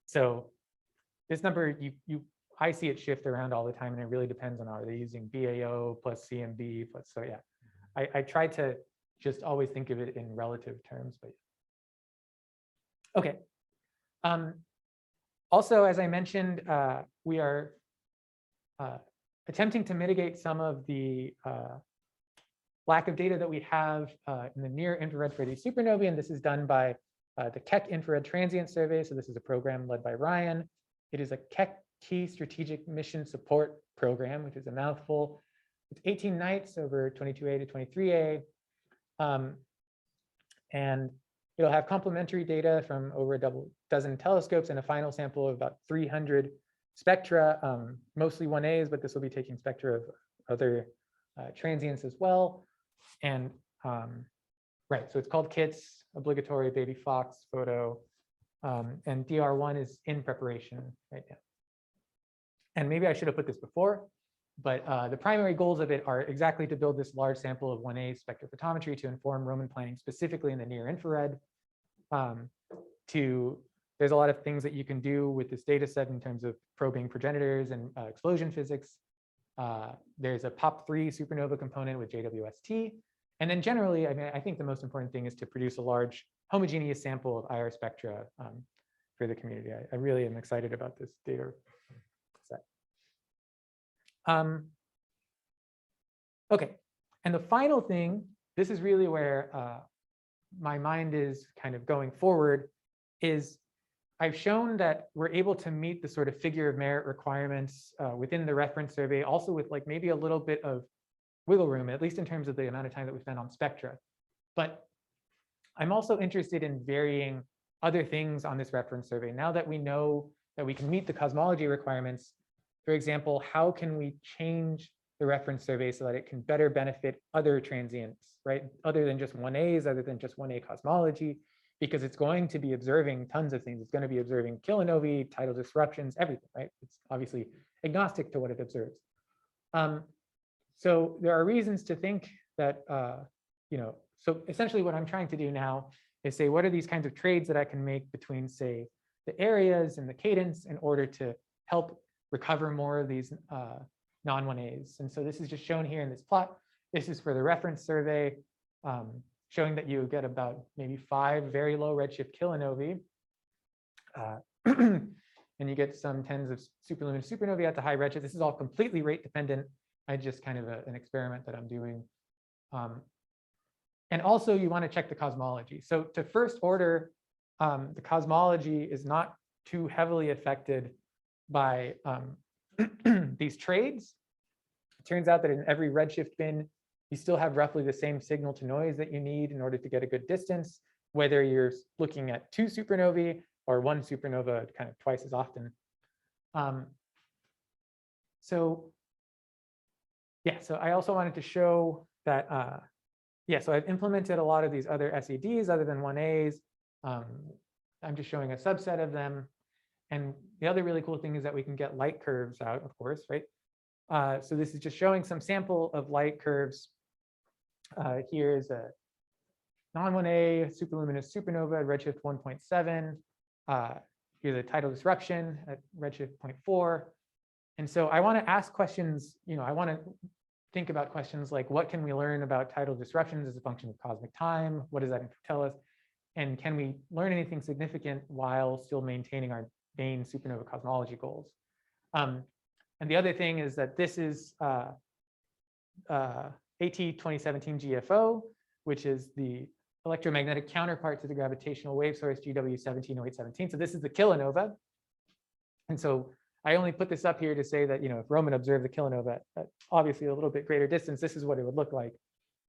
so this number, I see it shift around all the time, and it really depends on, are they using BAO plus CMB plus, so yeah. I try to just always think of it in relative terms, but okay. Also, as I mentioned, we are attempting to mitigate some of the lack of data that we have in the near infrared for these supernovae, and this is done by the Keck Infrared Transient Survey. So this is a program led by Ryan. It is a Keck Key Strategic Mission Support Program, which is a mouthful. It's 18 nights over 22A to 23A. And it'll have complementary data from over a dozen telescopes and a final sample of about 300 spectra, mostly 1As, but this will be taking spectra of other transients as well. And right, so it's called KITS, obligatory baby fox photo, and DR1 is in preparation right now. And maybe I should have put this before, but the primary goals of it are exactly to build this large sample of 1A spectrophotometry to inform Roman planning, specifically in the near infrared. There's a lot of things that you can do with this data set in terms of probing progenitors and explosion physics. There's a POP3 supernova component with JWST. And then generally, I mean, I think the most important thing is to produce a large homogeneous sample of IR spectra for the community. I really am excited about this data set. Okay, and the final thing, this is really where my mind is kind of going forward, is I've shown that we're able to meet the sort of figure of merit requirements within the reference survey, also with like maybe a little bit of wiggle room, at least in terms of the amount of time that we spend on spectra. But I'm also interested in varying other things on this reference survey. Now that we know that we can meet the cosmology requirements, for example, how can we change the reference survey so that it can better benefit other transients, right? Other than just 1As, other than just 1A cosmology, because it's going to be observing tons of things. It's going to be observing kilonovae, tidal disruptions, everything, right? It's obviously agnostic to what it observes. So there are reasons to think that, so essentially what I'm trying to do now is say, what are these kinds of trades that I can make between, say, the areas and the cadence in order to help recover more of these non-1As. And so this is just shown here in this plot. This is for the reference survey, showing that you get about maybe 5 very low redshift kilonovae. And you get some tens of superluminous supernovae at the high redshift. This is all completely rate dependent. I just kind of an experiment that I'm doing. And also you want to check the cosmology. So to first order, the cosmology is not too heavily affected by these trades. It turns out that in every redshift bin, you still have roughly the same signal to noise that you need in order to get a good distance, whether you're looking at 2 supernovae or 1 supernova kind of twice as often. So I also wanted to show that, so I've implemented a lot of these other SEDs other than 1As. I'm just showing a subset of them. And the other really cool thing is that we can get light curves out, of course, right? So this is just showing some sample of light curves. Here's a non-1A superluminous supernova at redshift 1.7. Here's a tidal disruption at redshift 0.4. And so I want to ask questions, I want to think about questions like, what can we learn about tidal disruptions as a function of cosmic time? What does that tell us? And can we learn anything significant while still maintaining our main supernova cosmology goals? And the other thing is that this is AT 2017 GFO, which is the electromagnetic counterpart to the gravitational wave source GW 170817. So this is the kilonova. And so I only put this up here to say that, if Roman observed the kilonova at obviously a little bit greater distance, this is what it would look like.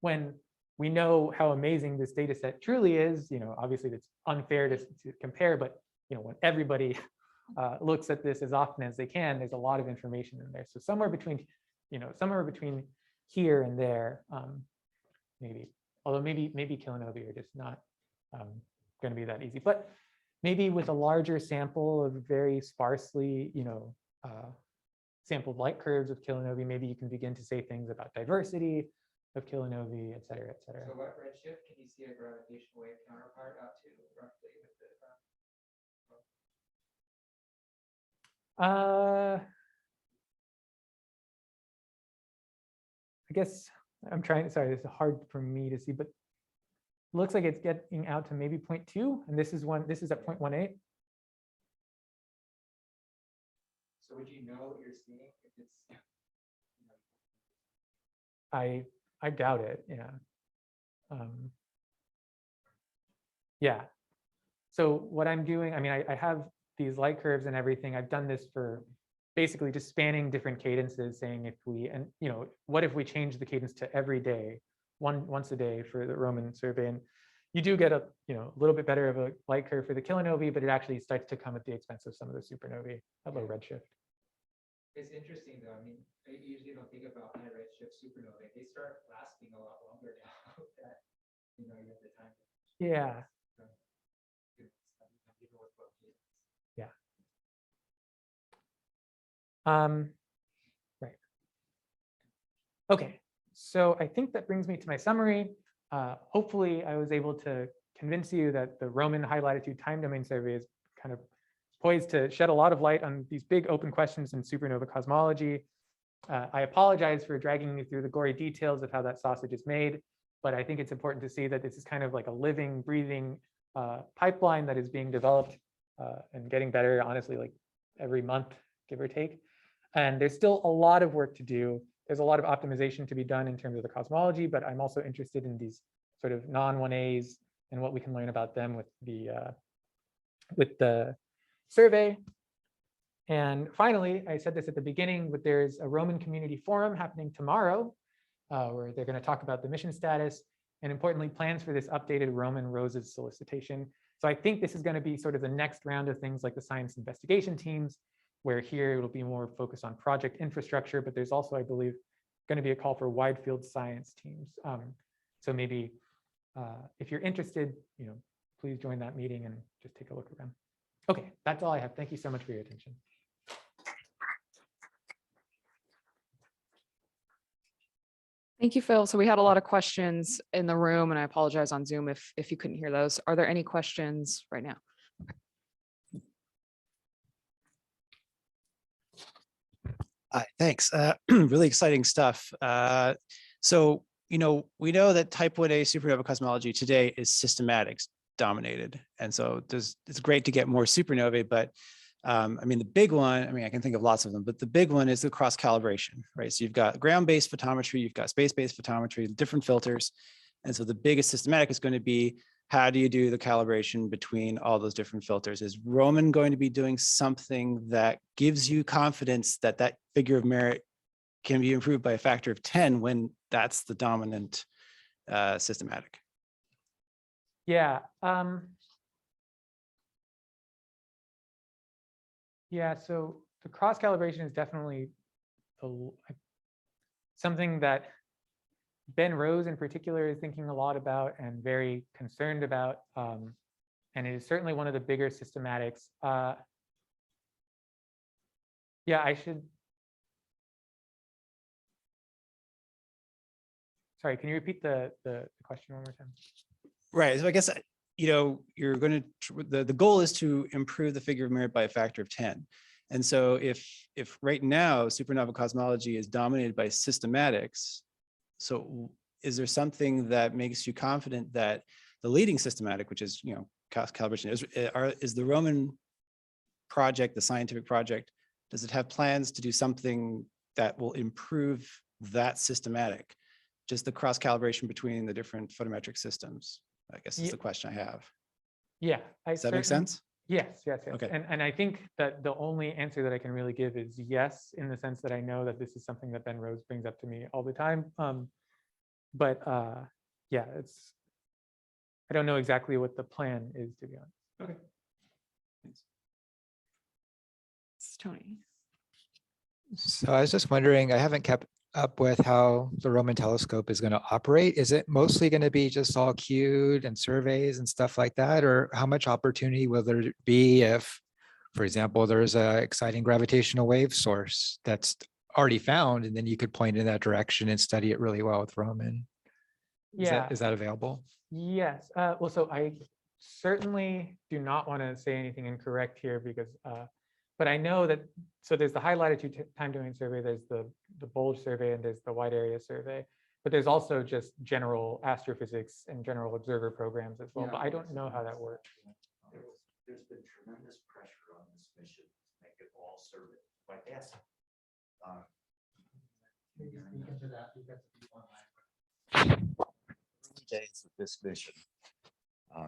When we know how amazing this data set truly is, obviously it's unfair to compare, but when everybody looks at this as often as they can, there's a lot of information in there. So somewhere between here and there, maybe, although maybe kilonovae are just not going to be that easy. But maybe with a larger sample of very sparsely, sampled light curves of kilonovae, maybe you can begin to say things about diversity of kilonovae, et cetera, et cetera. So what redshift can you see a gravitational wave counterpart out to roughly with the I guess I'm trying, sorry, this is hard for me to see, but it looks like it's getting out to maybe 0.2, and this is at 0.18. So would you know what you're seeing if it's, I doubt it, yeah. Yeah. So what I'm doing, I mean, I have these light curves and everything. I've done this for basically just spanning different cadences, saying if we, and what if we change the cadence to every day, once a day for the Roman survey, and you do get a little bit better of a light curve for the kilonovae, but it actually starts to come at the expense of some of the supernovae at low redshift. It's interesting though. I mean, I usually don't think about high redshift supernovae. They start lasting a lot longer now that you have the time. Yeah. Yeah. Right. Okay. So I think that brings me to my summary. Hopefully, I was able to convince you that the Roman high latitude time domain survey is kind of poised to shed a lot of light on these big open questions in supernova cosmology. I apologize for dragging you through the gory details of how that sausage is made, but I think it's important to see that this is kind of like a living, breathing pipeline that is being developed and getting better, honestly, like every month, give or take. And there's still a lot of work to do. There's a lot of optimization to be done in terms of the cosmology, but I'm also interested in these sort of non-1As and what we can learn about them with the survey. And finally, I said this at the beginning, but there's a Roman community forum happening tomorrow where they're going to talk about the mission status and importantly, plans for this updated Roman Roses solicitation. So I think this is going to be sort of the next round of things like the science investigation teams, where here it'll be more focused on project infrastructure, but there's also, I believe, going to be a call for wide field science teams. So maybe if you're interested, please join that meeting and just take a look around. Okay, that's all I have. Thank you so much for your attention. Thank you, Phil. So we had a lot of questions in the room, and I apologize on Zoom if you couldn't hear those. Are there any questions right now? Thanks. Really exciting stuff. So, we know that Type Ia supernova cosmology today is systematics dominated. And so it's great to get more supernovae, but I mean, the big one, I mean, I can think of lots of them, but the big one is the cross calibration, right? So you've got ground-based photometry, you've got space-based photometry, different filters. And so the biggest systematic is going to be, how do you do the calibration between all those different filters? Is Roman going to be doing something that gives you confidence that that figure of merit can be improved by a factor of 10 when that's the dominant systematic? Yeah. Yeah, so the cross calibration is definitely something that Ben Rose in particular is thinking a lot about and very concerned about. And it is certainly one of the bigger systematics. Yeah, I should. Sorry, can you repeat the question one more time? Right. So I guess, you're going to, the goal is to improve the figure of merit by a factor of 10. And so if right now supernova cosmology is dominated by systematics, so is there something that makes you confident that the leading systematic, which is, calibration, is the Roman project, the scientific project, does it have plans to do something that will improve that systematic? Just the cross calibration between the different photometric systems, I guess is the question I have. Yeah. Does that make sense? Yes. Okay. And I think that the only answer that I can really give is yes, in the sense that I know that this is something that Ben Rose brings up to me all the time. But yeah, I don't know exactly what the plan is, to be honest. Okay. Thanks. It's Tony. So I was just wondering, I haven't kept up with how the Roman telescope is going to operate. Is it mostly going to be just all queued and surveys and stuff like that? Or how much opportunity will there be if, for example, there's an exciting gravitational wave source that's already found, and then you could point in that direction and study it really well with Roman? Is that available? Yes. Well, so I certainly do not want to say anything incorrect here because, but I know that, so there's the high latitude time domain survey, there's the bulge survey, and there's the wide area survey, but there's also just general astrophysics and general observer programs as well, but I don't know how that works. There's been tremendous pressure on this mission to make it all survey by NASA. Into that because of the online. Days of this mission,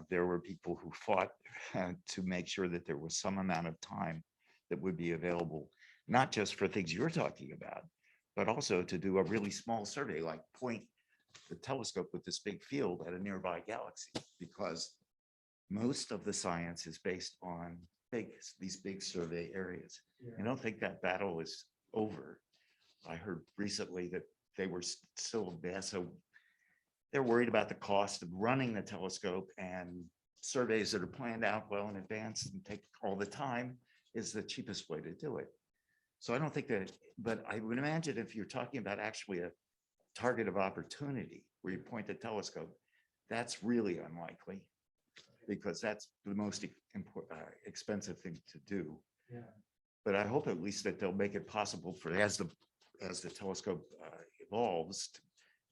There were people who fought to make sure that there was some amount of time that would be available, not just for things you're talking about, but also to do a really small survey, like point the telescope with this big field at a nearby galaxy, because most of the science is based on these big survey areas. I don't think that battle is over. I heard recently that they were still NASA. They're worried about the cost of running the telescope, and surveys that are planned out well in advance and take all the time is the cheapest way to do it. So I don't think that, but I would imagine if you're talking about actually a target of opportunity where you point the telescope, that's really unlikely, because that's the most expensive thing to do. Yeah. But I hope at least that they'll make it possible for, as the telescope evolves,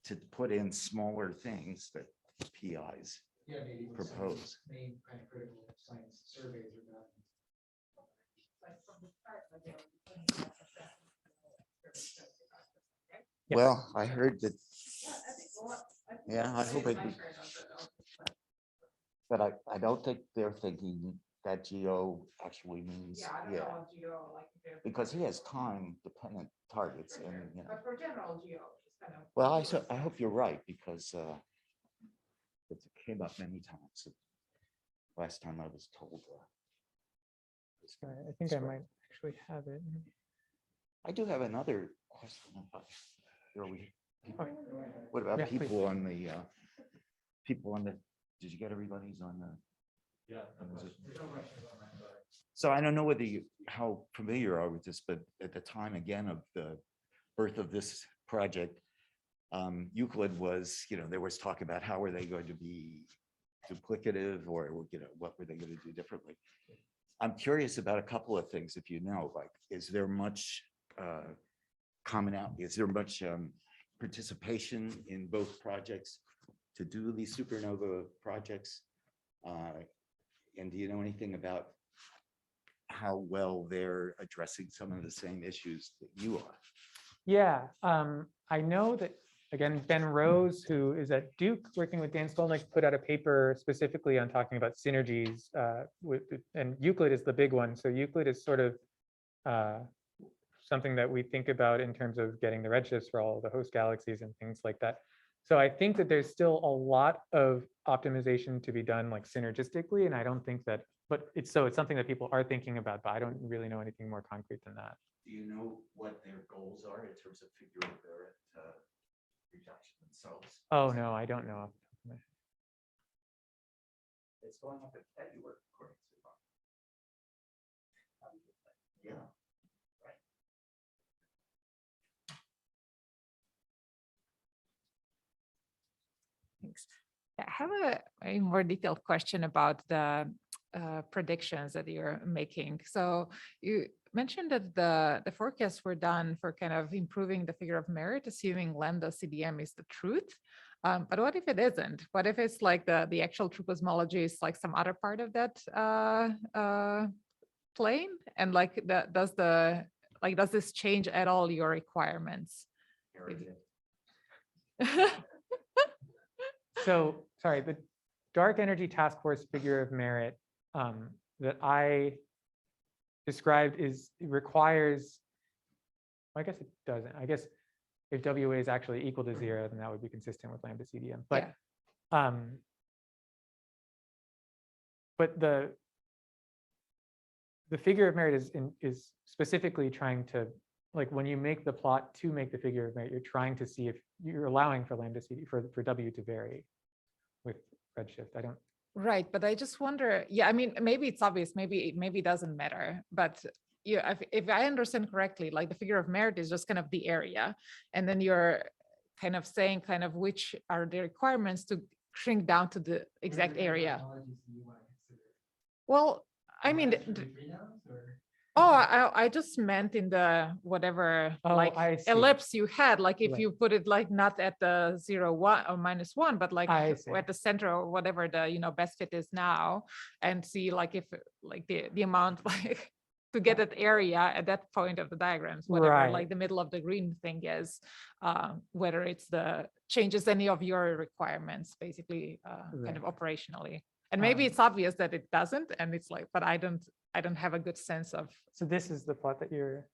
to put in smaller things that PIs Yeah, maybe when some propose. main kind of critical science surveys are done. Like from the start, like they were doing right? Yeah. Well, I heard that, Yeah, I think, well, I think yeah, I that's hope my it, share of the- but I don't think they're thinking that geo actually means, Yeah, I don't know what geo, like. if they're- because he has time dependent targets and, you know. But for general geo, it's kind of. Well, I hope you're right, because it came up many times. Last time I was told. Sorry, I think I might actually have it. I do have another question. Are we, Okay. what about Yeah, please. people on the, did you get everybody's on the? Yeah. Was it- So I don't know how familiar you are with this, but at the time, again, of the birth of this project, Euclid was, there was talk about how were they going to be duplicative, or, what were they going to do differently? I'm curious about a couple of things, if you know, like, is there much commonality? Is there much participation in both projects to do these supernova projects? And do you know anything about how well they're addressing some of the same issues that you are? Yeah, I know that, again, Ben Rose, who is at Duke working with Dan Skolnick, put out a paper specifically on talking about synergies and Euclid is the big one. So Euclid is sort of something that we think about in terms of getting the redshifts for all the host galaxies and things like that. So I think that there's still a lot of optimization to be done, like synergistically, and I don't think that, but it's something that people are thinking about, but I don't really know anything more concrete than that. Do you know what their goals are in terms of figure of merit reduction themselves? Oh, no, I don't know. It's going up at February, according to Bob. Yeah. Thanks. I have a more detailed question about the predictions that you're making. So you mentioned that the forecasts were done for kind of improving the figure of merit, assuming lambda CDM is the truth. But what if it isn't? What if it's like the actual true cosmology is like some other part of that plane? And like does this change at all your requirements? So, sorry, the dark energy task force figure of merit that I described requires, I guess it doesn't. I guess if WA is actually equal to 0, then that would be consistent with lambda CDM. But but the figure of merit is specifically trying to, like, when you make the plot to make the figure of merit, you're trying to see if you're allowing for lambda CD for W to vary with redshift. I don't. Right, but I just wonder, yeah, I mean, maybe it's obvious, maybe it doesn't matter, but yeah, if I understand correctly, like the figure of merit is just kind of the area, and then you're kind of saying kind of which are the requirements to shrink down to the exact area. Well, I mean, I just meant in the whatever like I see. ellipse you had, like if Right. you put it like not at the 0, 1 or -1, but like I see. at the center or whatever the best fit is now, and see like if like the amount like to get that area at that point of the diagrams, whatever Right. like the middle of the green thing is, whether it's changes any of your requirements basically kind of operationally. And maybe it's obvious that it doesn't, and it's like, but I don't have a good sense of. So this is the plot that you're,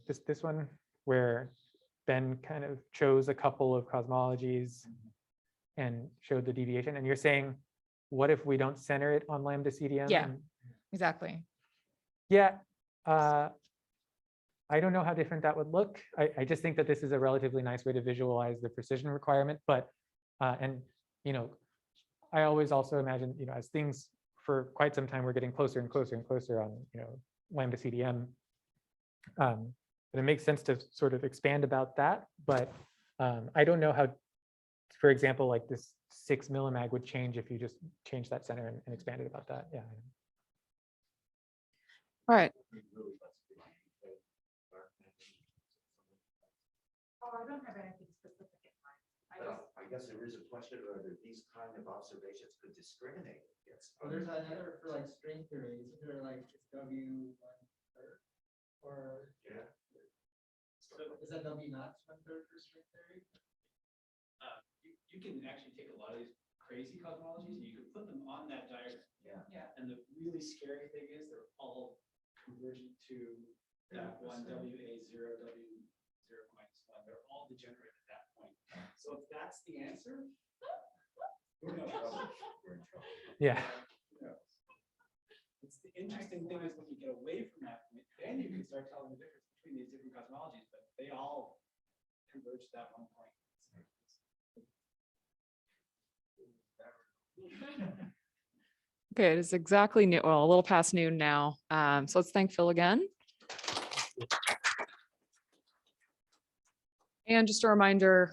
this one, where Ben kind of chose a couple of cosmologies and showed the deviation. And you're saying, what if we don't center it on lambda CDM? Yeah. Exactly. Yeah. I don't know how different that would look. I just think that this is a relatively nice way to visualize the precision requirement. But, and, you know, I always also imagine, you know, as things for quite some time, we're getting closer and closer and closer on, you know, lambda CDM. And it makes sense to sort of expand about that. But I don't know how, for example, like this 6 millimag would change if you just change that center and expanded about that. Yeah. All right. Oh, I don't have anything specific in mind. I guess there is a question whether these kind of observations could discriminate against. Well, there's another for like string theory, isn't there like it's W 1/3 or Yeah. is that W not 1/3 for string theory? You can actually take a lot of these crazy cosmologies and you can put them on that diagram. Yeah. Yeah. And the really scary thing is they're all convergent to that one WA0, W0 minus 1. They're all degenerate at that point. So if that's the answer, who knows? We're in trouble. Yeah. Who knows? It's the interesting thing is when you get away from that point, then you can start telling the difference between these different cosmologies, but they all converge to that one point. Okay, it is exactly new, well, a little past noon now. So let's thank Phil again. And just a reminder,